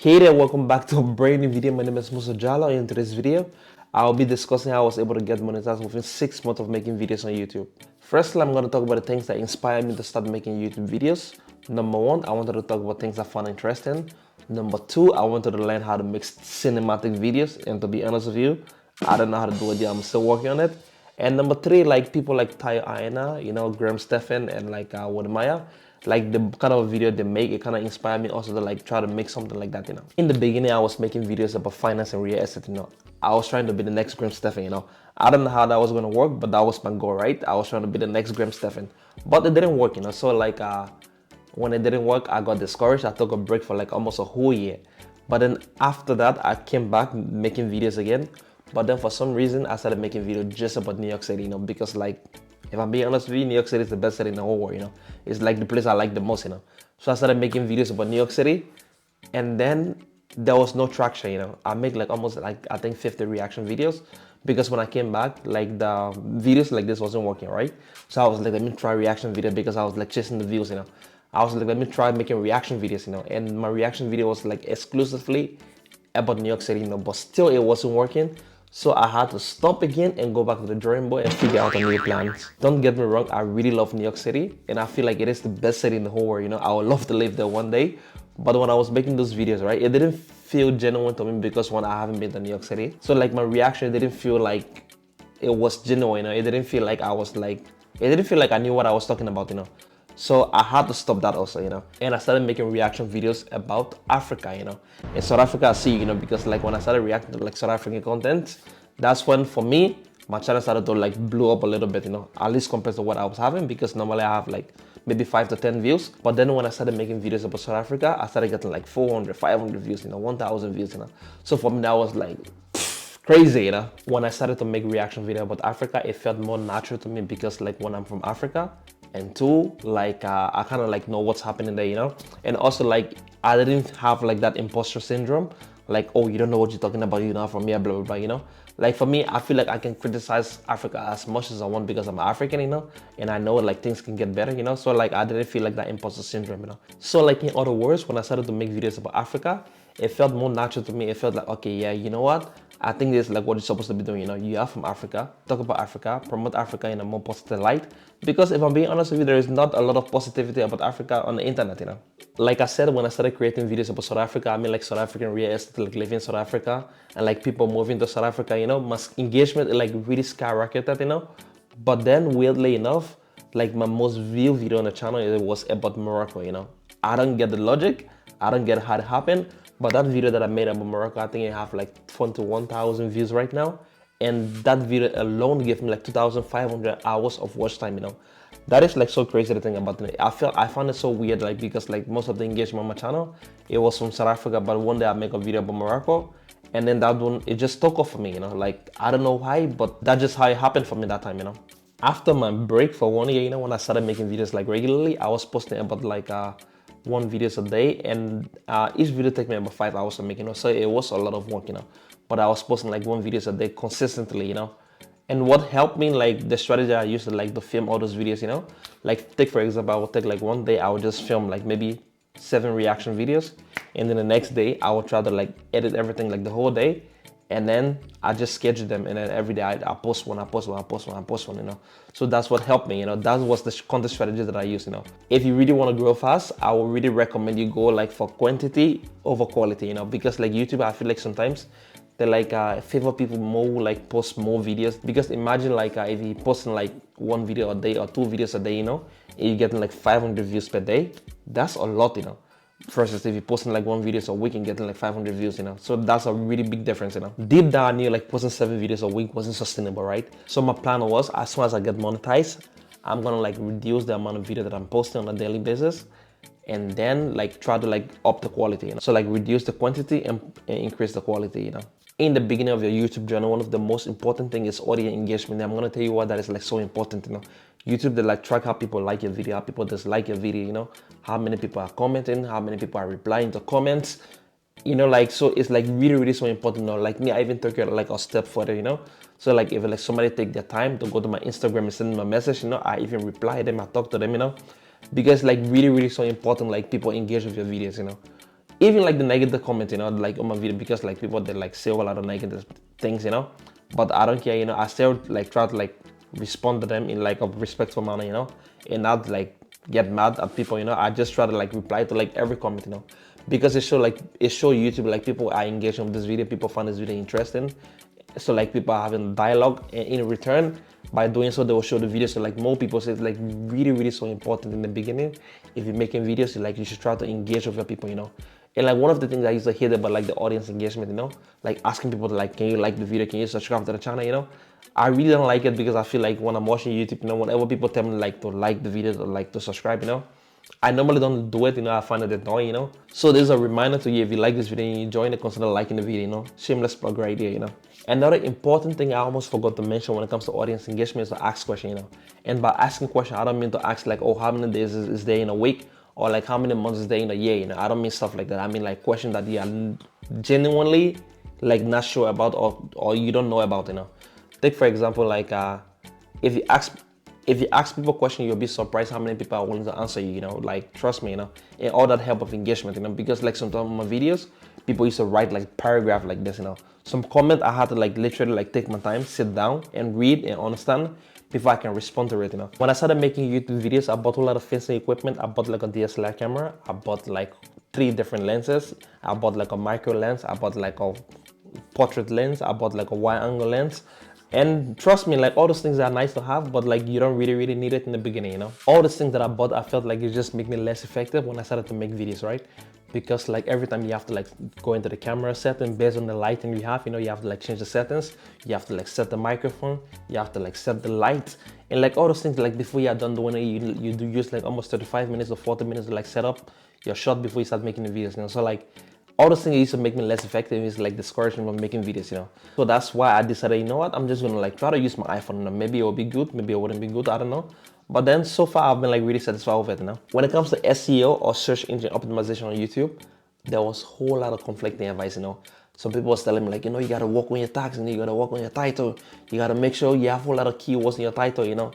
Hey there, welcome back to a brand new video. My name is Musa Jalloh. In today's video, I'll be discussing how I was able to get monetized within 6 months of making videos on YouTube. Firstly, I'm going to talk about the things that inspired me to start making YouTube videos. Number one, I wanted to talk about things I found interesting. Number two, I wanted to learn how to make cinematic videos. And to be honest with you, I don't know how to do it yet. I'm still working on it. And number three, like people like Tayo Aina, Graham Stephan, and like Wadamaya, like the kind of video they make, it kind of inspired me also to like try to make something like that. In the beginning, I was making videos about finance and real estate. I was trying to be the next Graham Stephan. I don't know how that was gonna work, but that was my goal, right? I was trying to be the next Graham Stephan, but it didn't work. So like when it didn't work, I got discouraged. I took a break for like almost a whole year. But then after that, I came back making videos again. But then for some reason, I started making videos just about New York City, because like, if I'm being honest with you, New York City is the best city in the whole world, It's like the place I like the most. So I started making videos about New York City, and then there was no traction. I make like almost like, I think 50 reaction videos, because when I came back, like the videos like this wasn't working, right? So I was like, let me try reaction video, because I was like chasing the views. I was like, let me try making reaction videos, and my reaction video was like exclusively about New York City, but still it wasn't working. So I had to stop again and go back to the drawing board and figure out a new plans. Don't get me wrong, I really love New York City, and I feel like it is the best city in the whole world. I would love to live there one day. But when I was making those videos, right, it didn't feel genuine to me, because one, I haven't been to New York City. So like my reaction didn't feel like it was genuine. It didn't feel like it didn't feel like I knew what I was talking about. So I had to stop that also. And I started making reaction videos about Africa, In South Africa, I see, because like when I started reacting to like South African content, that's when for me, my channel started to like blow up a little bit, at least compared to what I was having, because normally I have like maybe 5 to 10 views. But then when I started making videos about South Africa, I started getting like 400, 500 views, 1,000 views, So for me, that was like crazy. When I started to make reaction video about Africa, it felt more natural to me, because like when I'm from Africa, and two, like I kind of like know what's happening there, and also like I didn't have like that imposter syndrome, like, oh, you don't know what you're talking about, you're not from here, blah blah blah. Like for me, I feel like I can criticize Africa as much as I want, because I'm African, and I know like things can get better, so like I didn't feel like that imposter syndrome. So like in other words, when I started to make videos about Africa, it felt more natural to me. It felt like, okay, yeah, you know what, I think this is like what you're supposed to be doing. You are from Africa, talk about Africa, promote Africa in a more positive light. Because if I'm being honest with you, there is not a lot of positivity about Africa on the internet. Like I said, when I started creating videos about South Africa, I mean like South African real estate, like living in South Africa, and like people moving to South Africa, my engagement like really skyrocketed. But then weirdly enough, like my most viewed video on the channel, it was about Morocco. I don't get the logic, I don't get how it happened. But that video that I made about Morocco, I think it have like 21,000 views right now. And that video alone gave me like 2,500 hours of watch time, That is like so crazy to think about it. I found it so weird, like, because like most of the engagement on my channel, it was from South Africa, but one day I make a video about Morocco, and then that one, it just took off for me, Like, I don't know why, but that's just how it happened for me that time, After my break for 1 year, when I started making videos like regularly, I was posting about like one videos a day, and each video take me about 5 hours to make, so it was a lot of work, but I was posting like one videos a day consistently, And what helped me, like the strategy I used to like to film all those videos, like take for example, I would take like one day, I would just film like maybe 7 reaction videos, and then the next day I would try to like edit everything like the whole day, and then I just schedule them, and then every day I post one, I post one, I post one, I post one, So that's what helped me, That was the content strategy that I use, If you really want to grow fast, I would really recommend you go like for quantity over quality, because like YouTube, I feel like sometimes they like favor people more, like post more videos, because imagine like if you posting like one video a day or 2 videos a day, and you're getting like 500 views per day, that's a lot, versus if you're posting like one video a week and getting like 500 views, So that's a really big difference, Deep down, I knew like posting 7 videos a week wasn't sustainable, right? So my plan was, as soon as I get monetized, I'm gonna like reduce the amount of video that I'm posting on a daily basis, and then like try to like up the quality, So like reduce the quantity and increase the quality, In the beginning of your YouTube journey, one of the most important thing is audience engagement. I'm gonna tell you why that is like so important, YouTube, they like track how people like your video, how people dislike your video, how many people are commenting, how many people are replying to comments, like, so it's like really, really so important, Like me, I even took it like a step further, So like if like somebody take their time to go to my Instagram and send me a message, I even reply them, I talk to them, because like really, really so important, like people engage with your videos, even like the negative comment, you know, like on my video, because like people they like say a lot of negative things, you know, but I don't care, you know. I still like try to like respond to them in like a respectful manner, you know, and not like get mad at people, you know. I just try to like reply to like every comment, you know, because it show YouTube like people are engaging with this video, people find this video interesting, so like people are having dialogue, and in return by doing so they will show the video. So like more people, so it's like really so important in the beginning. If you're making videos, like you should try to engage with your people, you know. And like one of the things I used to hate about like the audience engagement, you know, like asking people to like, can you like the video, can you subscribe to the channel, you know. I really don't like it, because I feel like when I'm watching YouTube, you know, whenever people tell me like to like the videos or like to subscribe, you know, I normally don't do it, you know. I find it annoying, you know. So there's a reminder to you, if you like this video and you enjoy it, consider liking the video, you know. Shameless plug right here, you know. Another important thing I almost forgot to mention when it comes to audience engagement is to ask questions, you know. And by asking questions, I don't mean to ask like, oh, how many days is there in a week? Or like how many months is there in a year, you know. I don't mean stuff like that. I mean like questions that you are genuinely like not sure about, or you don't know about, you know. Take for example, like if you ask people questions, you'll be surprised how many people are willing to answer you, you know. Like trust me, you know, and all that help of engagement, you know, because like sometimes in my videos, people used to write like paragraph like this, you know. Some comment I had to like literally like take my time, sit down and read and understand before I can respond to it, you know. When I started making YouTube videos, I bought a lot of fancy equipment. I bought like a DSLR camera, I bought like 3 different lenses, I bought like a micro lens, I bought like a portrait lens, I bought like a wide angle lens. And trust me, like all those things are nice to have, but like you don't really need it in the beginning, you know. All those things that I bought, I felt like it just make me less effective when I started to make videos, right? Because like every time you have to like go into the camera setting based on the lighting you have, you know, you have to like change the settings, you have to like set the microphone, you have to like set the light, and like all those things, like before you are done doing it, you do use like almost 35 minutes or 40 minutes to like set up your shot before you start making the videos, you know. So like all those things used to make me less effective, is like discouraging from making videos, you know. So that's why I decided, you know what, I'm just gonna like try to use my iPhone, you know. Maybe it will be good, maybe it wouldn't be good, I don't know. But then so far I've been like really satisfied with it, you know. When it comes to SEO or search engine optimization on YouTube, there was a whole lot of conflicting advice, you know. Some people was telling me like, you know, you gotta work on your tags, and you gotta work on your title, you gotta make sure you have a whole lot of keywords in your title, you know.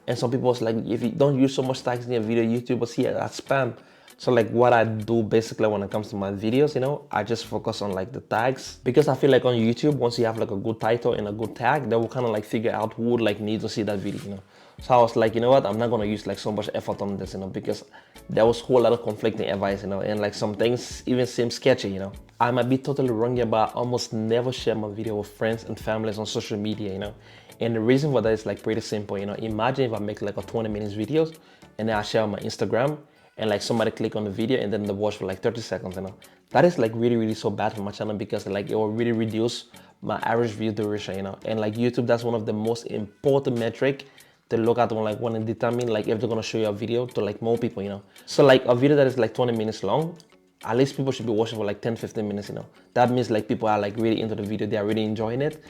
And some people was like, if you don't use so much tags in your video, YouTube will see it as spam. So like what I do basically when it comes to my videos, you know, I just focus on like the tags, because I feel like on YouTube, once you have like a good title and a good tag, they will kind of like figure out who would like need to see that video, you know. So I was like, you know what, I'm not gonna use like so much effort on this, you know, because there was a whole lot of conflicting advice, you know, and like some things even seem sketchy, you know. I might be totally wrong here, but I almost never share my video with friends and families on social media, you know. And the reason for that is like pretty simple, you know. Imagine if I make like a 20 minutes videos and then I share on my Instagram, and like somebody click on the video and then they watch for like 30 seconds, you know. That is like really so bad for my channel, because like it will really reduce my average view duration, you know. And like YouTube, that's one of the most important metric to look at when to determine like if they're gonna show you a video to like more people, you know. So like a video that is like 20 minutes long, at least people should be watching for like 10-15 minutes, you know. That means like people are like really into the video, they are really enjoying it,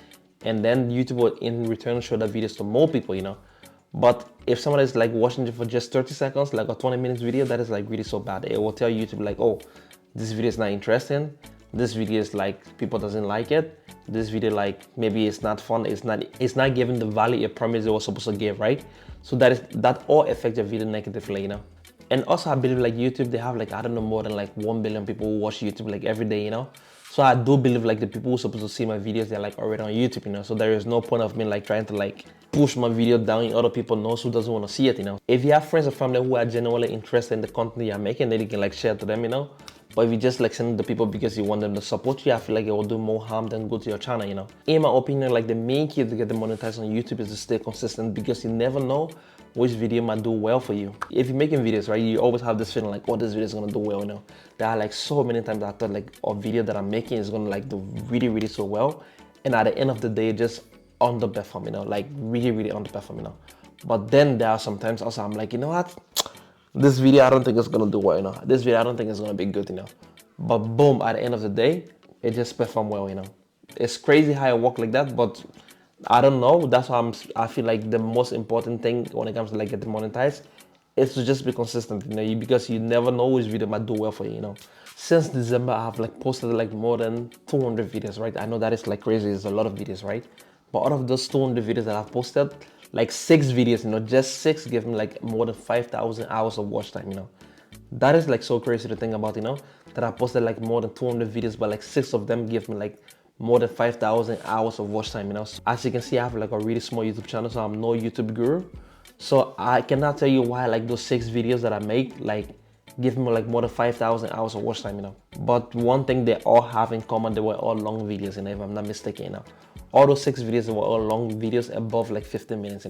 and then YouTube will in return show the videos to more people, you know. But if someone is like watching it for just 30 seconds, like a 20 minutes video, that is like really so bad. It will tell YouTube like, oh, this video is not interesting, this video is like people doesn't like it, this video like maybe it's not fun, it's not giving the value it promised it was supposed to give, right? So that all affects your video negatively, you know. And also I believe like YouTube, they have like, I don't know, more than like 1 billion people who watch YouTube like every day, you know. So I do believe like the people who are supposed to see my videos, they're like already on YouTube, you know. So there is no point of me like trying to like push my video down in other people knows who doesn't want to see it, you know. If you have friends or family who are genuinely interested in the content you're making, then you can like share it to them, you know. But if you just like send it to people because you want them to support you, I feel like it will do more harm than good to your channel, you know. In my opinion, like the main key to get the monetized on YouTube is to stay consistent, because you never know which video might do well for you. If you're making videos, right, you always have this feeling like, oh, this video is gonna do well, you know. There are like so many times that I thought like a video that I'm making is gonna like do really so well, and at the end of the day, just underperform, you know, like really underperform, you know. But then there are sometimes also I'm like, you know what, this video I don't think it's gonna do well, you know. This video I don't think it's gonna be good, you know. But boom, at the end of the day, it just performed well, you know. It's crazy how I work like that, but I don't know. That's why I feel like the most important thing when it comes to like getting monetized is to just be consistent, you know, because you never know which video might do well for you, you know. Since December, I have like posted like more than 200 videos, right? I know that is like crazy. It's a lot of videos, right? But out of those 200 videos that I've posted, like 6 videos, you know, just 6 give me like more than 5,000 hours of watch time, you know. That is like so crazy to think about, that I posted like more than 200 videos, but like 6 of them give me like more than 5,000 hours of watch time, So as you can see, I have like a really small YouTube channel, so I'm no YouTube guru. So I cannot tell you why like those 6 videos that I make like give me like more than 5,000 hours of watch time, But one thing they all have in common, they were all long videos, if I'm not mistaken, All those 6 videos were all long videos above like 15 minutes,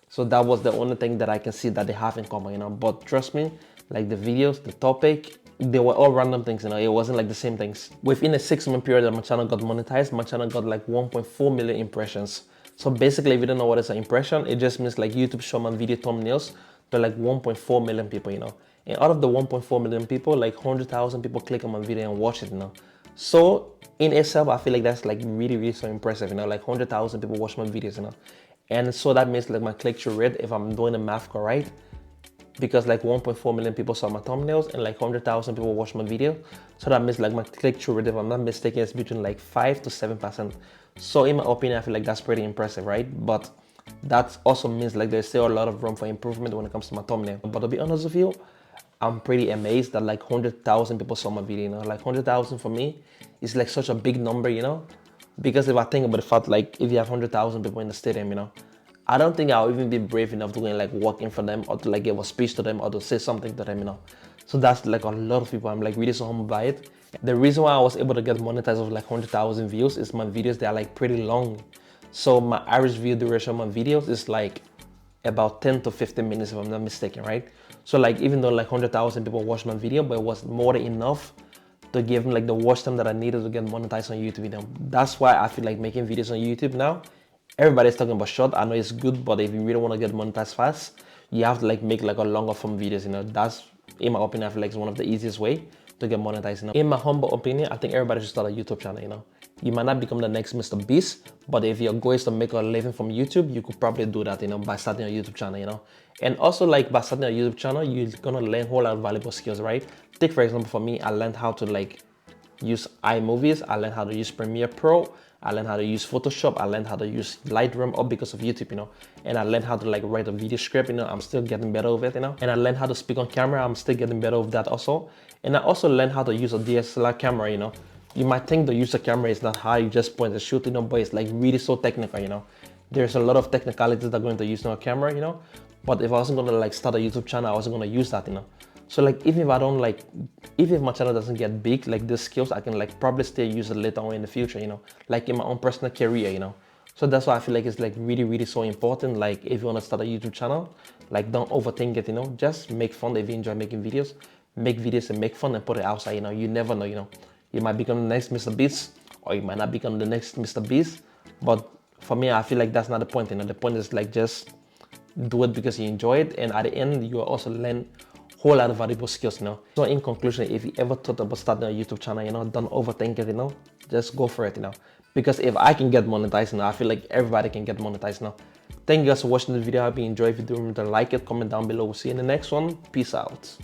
So that was the only thing that I can see that they have in common, But trust me, like the videos, the topic, they were all random things, It wasn't like the same things. Within a 6-month period that my channel got monetized, my channel got like 1.4 million impressions. So basically, if you don't know what is an impression, it just means like YouTube show my video thumbnails to like 1.4 million people, And out of the 1.4 million people, like 100,000 people click on my video and watch it, So in itself, I feel like that's like really, really so impressive, like 100,000 people watch my videos, And so that means like my click-through rate, if I'm doing the math correct, because like 1.4 million people saw my thumbnails and like 100,000 people watched my video. So that means like my click-through rate, if I'm not mistaken, is between like 5 to 7%. So in my opinion, I feel like that's pretty impressive, right? But that also means like there's still a lot of room for improvement when it comes to my thumbnail. But to be honest with you, I'm pretty amazed that like 100,000 people saw my video, Like 100,000 for me is like such a big number, Because if I think about the fact, like if you have 100,000 people in the stadium, I don't think I'll even be brave enough to go and like walk in for them or to like give a speech to them or to say something to them, So that's like a lot of people. I'm like really so humbled by it. The reason why I was able to get monetized with like 100,000 views is my videos, they are like pretty long. So my average view duration of my videos is like about 10 to 15 minutes if I'm not mistaken, right? So like even though like 100,000 people watched my video, but it was more than enough to give me like the watch time that I needed to get monetized on YouTube. That's why I feel like making videos on YouTube now, everybody's talking about short. I know it's good, but if you really want to get monetized fast, you have to like make like a longer form videos, That's, in my opinion, I feel like it's one of the easiest way to get monetized, In my humble opinion, I think everybody should start a YouTube channel, You might not become the next Mr. Beast, but if your goal is to make a living from YouTube, you could probably do that, by starting a YouTube channel, And also like by starting a YouTube channel, you're gonna learn a whole lot of valuable skills, right? Take for example, for me, I learned how to like use iMovies, I learned how to use Premiere Pro, I learned how to use Photoshop, I learned how to use Lightroom, all because of YouTube, And I learned how to like write a video script, I'm still getting better with it, And I learned how to speak on camera, I'm still getting better with that also. And I also learned how to use a DSLR camera, You might think the use of camera is not hard, you just point and shoot, but it's like really so technical, There's a lot of technicalities that go into using a camera, But if I wasn't gonna like start a YouTube channel, I wasn't gonna use that, So like even if I don't like, even if my channel doesn't get big, like these skills, I can like probably still use it later on in the future, Like in my own personal career, So that's why I feel like it's like really, really so important. Like if you want to start a YouTube channel, like don't overthink it, Just make fun if you enjoy making videos. Make videos and make fun and put it outside, You never know, You might become the next Mr. Beast or you might not become the next Mr. Beast. But for me, I feel like that's not the point, The point is like just do it because you enjoy it. And at the end, you will also learn whole lot of valuable skills, So in conclusion, if you ever thought about starting a YouTube channel, don't overthink it, Just go for it, Because if I can get monetized now, I feel like everybody can get monetized now. Thank you guys for watching the video. I hope you enjoyed. If you do, remember to like it, comment down below. We'll see you in the next one. Peace out.